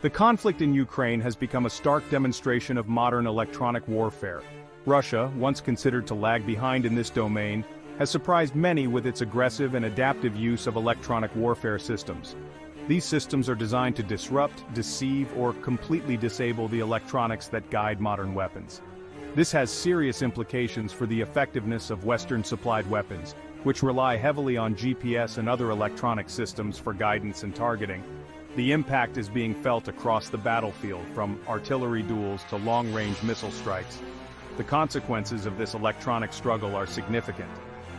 The conflict in Ukraine has become a stark demonstration of modern electronic warfare. Russia, once considered to lag behind in this domain, has surprised many with its aggressive and adaptive use of electronic warfare systems. These systems are designed to disrupt, deceive, or completely disable the electronics that guide modern weapons. This has serious implications for the effectiveness of Western-supplied weapons, which rely heavily on GPS and other electronic systems for guidance and targeting. The impact is being felt across the battlefield, from artillery duels to long-range missile strikes. The consequences of this electronic struggle are significant.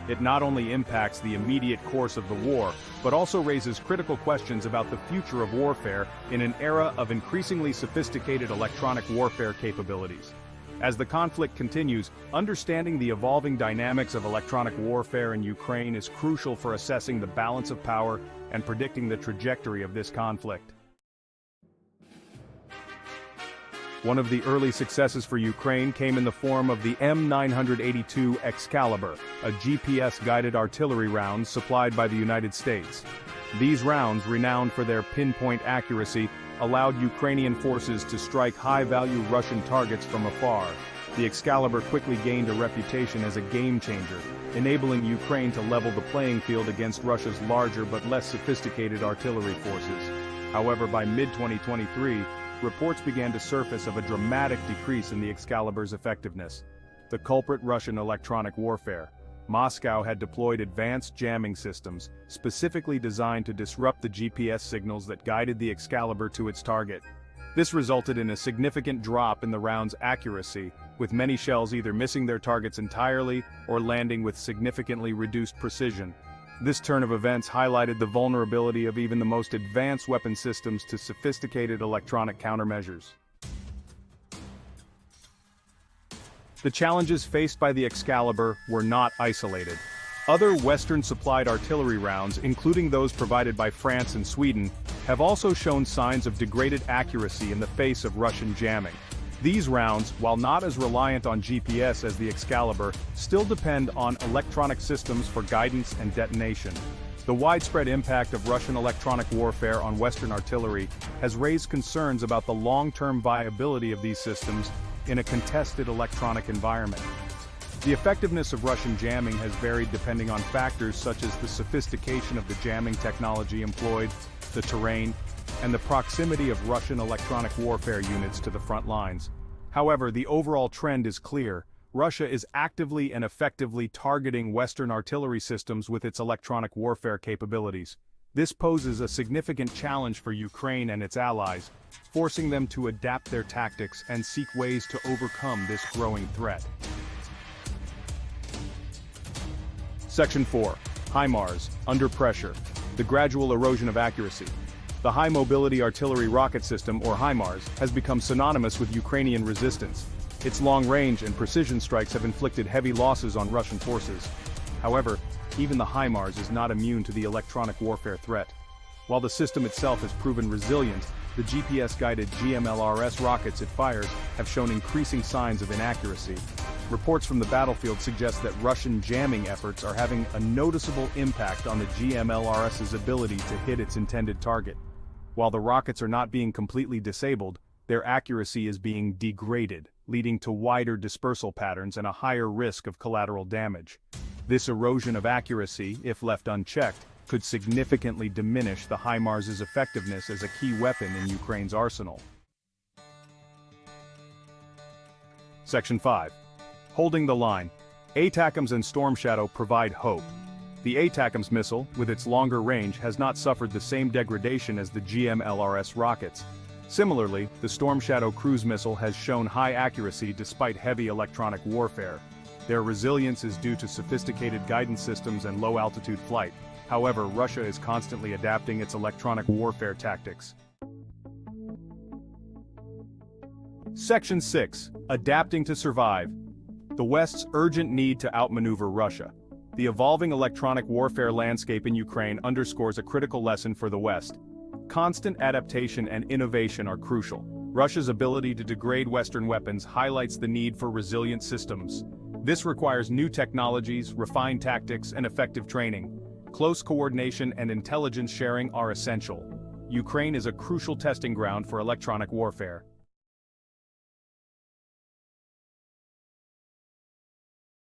It not only impacts the immediate course of the war, but also raises critical questions about the future of warfare in an era of increasingly sophisticated electronic warfare capabilities. As the conflict continues, understanding the evolving dynamics of electronic warfare in Ukraine is crucial for assessing the balance of power and predicting the trajectory of this conflict. One of the early successes for Ukraine came in the form of the M982 Excalibur, a GPS-guided artillery round supplied by the United States. These rounds, renowned for their pinpoint accuracy, allowed Ukrainian forces to strike high-value Russian targets from afar. The Excalibur quickly gained a reputation as a game-changer, enabling Ukraine to level the playing field against Russia's larger but less sophisticated artillery forces. However, by mid-2023, reports began to surface of a dramatic decrease in the Excalibur's effectiveness. The culprit: Russian electronic warfare. Moscow had deployed advanced jamming systems, specifically designed to disrupt the GPS signals that guided the Excalibur to its target. This resulted in a significant drop in the round's accuracy, with many shells either missing their targets entirely or landing with significantly reduced precision. This turn of events highlighted the vulnerability of even the most advanced weapon systems to sophisticated electronic countermeasures. The challenges faced by the Excalibur were not isolated. Other Western-supplied artillery rounds, including those provided by France and Sweden, have also shown signs of degraded accuracy in the face of Russian jamming. These rounds, while not as reliant on GPS as the Excalibur, still depend on electronic systems for guidance and detonation. The widespread impact of Russian electronic warfare on Western artillery has raised concerns about the long-term viability of these systems in a contested electronic environment. The effectiveness of Russian jamming has varied depending on factors such as the sophistication of the jamming technology employed, the terrain, and the proximity of Russian electronic warfare units to the front lines. However, the overall trend is clear. Russia is actively and effectively targeting Western artillery systems with its electronic warfare capabilities. This poses a significant challenge for Ukraine and its allies, forcing them to adapt their tactics and seek ways to overcome this growing threat. Section 4. HIMARS, under pressure. The gradual erosion of accuracy. The High Mobility Artillery Rocket System, or HIMARS, has become synonymous with Ukrainian resistance. Its long range and precision strikes have inflicted heavy losses on Russian forces. However, even the HIMARS is not immune to the electronic warfare threat. While the system itself has proven resilient, the GPS-guided GMLRS rockets it fires have shown increasing signs of inaccuracy. Reports from the battlefield suggest that Russian jamming efforts are having a noticeable impact on the GMLRS's ability to hit its intended target. While the rockets are not being completely disabled, their accuracy is being degraded, leading to wider dispersal patterns and a higher risk of collateral damage. This erosion of accuracy, if left unchecked, could significantly diminish the HIMARS's effectiveness as a key weapon in Ukraine's arsenal. Section 5. Holding the line. ATACMS and Storm Shadow provide hope. The ATACMS missile, with its longer range, has not suffered the same degradation as the GMLRS rockets. Similarly, the Storm Shadow cruise missile has shown high accuracy despite heavy electronic warfare. Their resilience is due to sophisticated guidance systems and low-altitude flight. However, Russia is constantly adapting its electronic warfare tactics. Section 6. Adapting to survive. The West's urgent need to outmaneuver Russia. The evolving electronic warfare landscape in Ukraine underscores a critical lesson for the West. Constant adaptation and innovation are crucial. Russia's ability to degrade Western weapons highlights the need for resilient systems. This requires new technologies, refined tactics, and effective training. Close coordination and intelligence sharing are essential. Ukraine is a crucial testing ground for electronic warfare.